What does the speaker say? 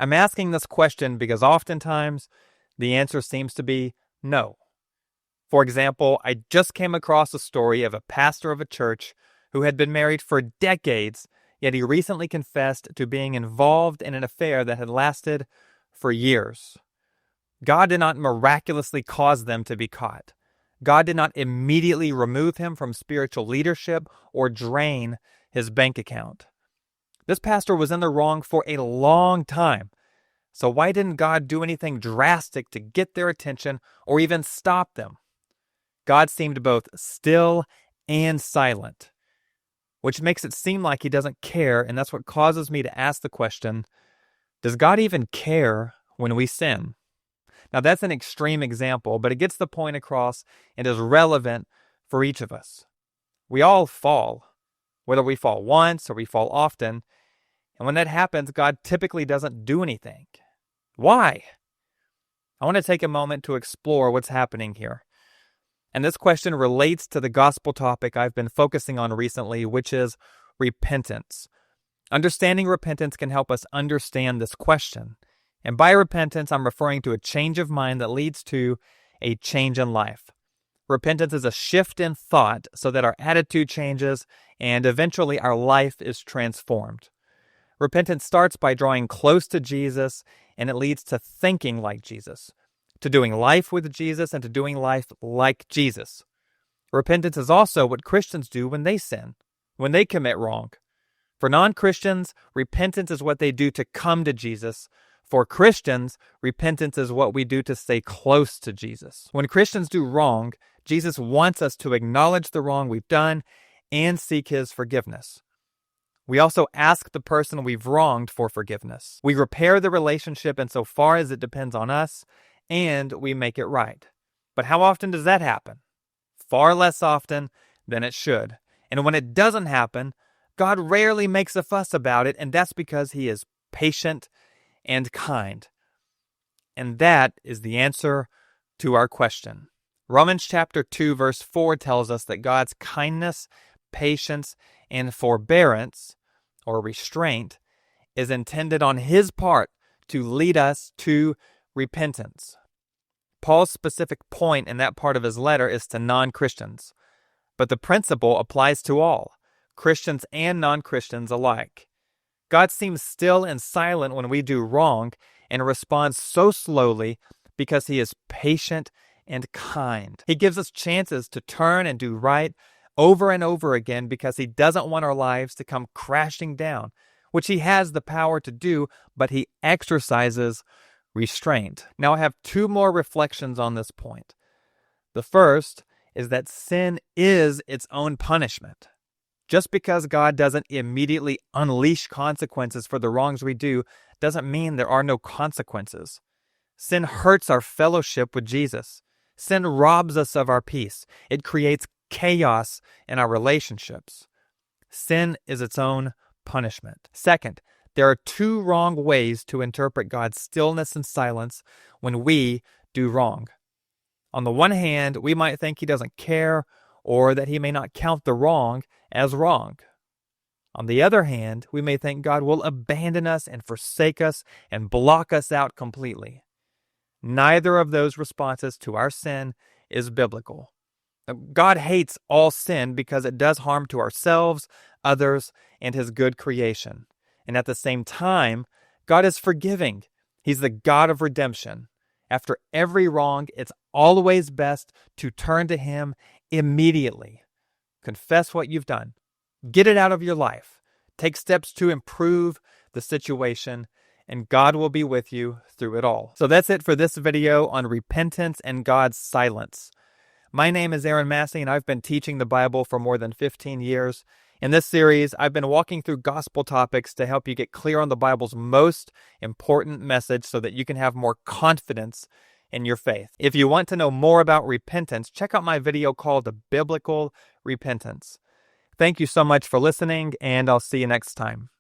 I'm asking this question because oftentimes the answer seems to be no. For example, I just came across a story of a pastor of a church who had been married for decades, yet he recently confessed to being involved in an affair that had lasted for years. God did not miraculously cause them to be caught. God did not immediately remove him from spiritual leadership or drain his bank account. This pastor was in the wrong for a long time. So why didn't God do anything drastic to get their attention or even stop them? God seemed both still and silent, which makes it seem like he doesn't care, and that's what causes me to ask the question, does God even care when we sin? Now that's an extreme example, but it gets the point across and is relevant for each of us. We all fall, whether we fall once or we fall often, and when that happens, God typically doesn't do anything. Why? I want to take a moment to explore what's happening here. And this question relates to the gospel topic I've been focusing on recently, which is repentance. Understanding repentance can help us understand this question. And by repentance, I'm referring to a change of mind that leads to a change in life. Repentance is a shift in thought so that our attitude changes and eventually our life is transformed. Repentance starts by drawing close to Jesus, and it leads to thinking like Jesus, to doing life with Jesus, and to doing life like Jesus. Repentance is also what Christians do when they sin, when they commit wrong. For non-Christians, repentance is what they do to come to Jesus. For Christians, repentance is what we do to stay close to Jesus. When Christians do wrong, Jesus wants us to acknowledge the wrong we've done and seek his forgiveness. We also ask the person we've wronged for forgiveness. We repair the relationship insofar as it depends on us, and we make it right. But how often does that happen? Far less often than it should. And when it doesn't happen, God rarely makes a fuss about it, and that's because he is patient and kind. And that is the answer to our question. Romans chapter 2 verse 4 tells us that God's kindness, patience, and forbearance, or restraint, is intended on his part to lead us to repentance. Paul's specific point in that part of his letter is to non-Christians, but the principle applies to all, Christians and non-Christians alike. God seems still and silent when we do wrong and responds so slowly because he is patient and kind. He gives us chances to turn and do right over and over again because he doesn't want our lives to come crashing down, which he has the power to do, but he exercises restraint. Now I have two more reflections on this point. The first is that sin is its own punishment. Just because God doesn't immediately unleash consequences for the wrongs we do doesn't mean there are no consequences. Sin hurts our fellowship with Jesus. Sin robs us of our peace. It creates chaos in our relationships. Sin is its own punishment. Second, there are two wrong ways to interpret God's stillness and silence when we do wrong. On the one hand, we might think he doesn't care or that he may not count the wrong as wrong. On the other hand, we may think God will abandon us and forsake us and block us out completely. Neither of those responses to our sin is biblical. God hates all sin because it does harm to ourselves, others, and his good creation. And at the same time, God is forgiving. He's the God of redemption. After every wrong, it's always best to turn to him immediately. Confess what you've done. Get it out of your life. Take steps to improve the situation, and God will be with you through it all. So that's it for this video on repentance and God's silence. My name is Aaron Massey, and I've been teaching the Bible for more than 15 years. In this series, I've been walking through gospel topics to help you get clear on the Bible's most important message so that you can have more confidence in your faith. If you want to know more about repentance, check out my video called Biblical Repentance. Thank you so much for listening, and I'll see you next time.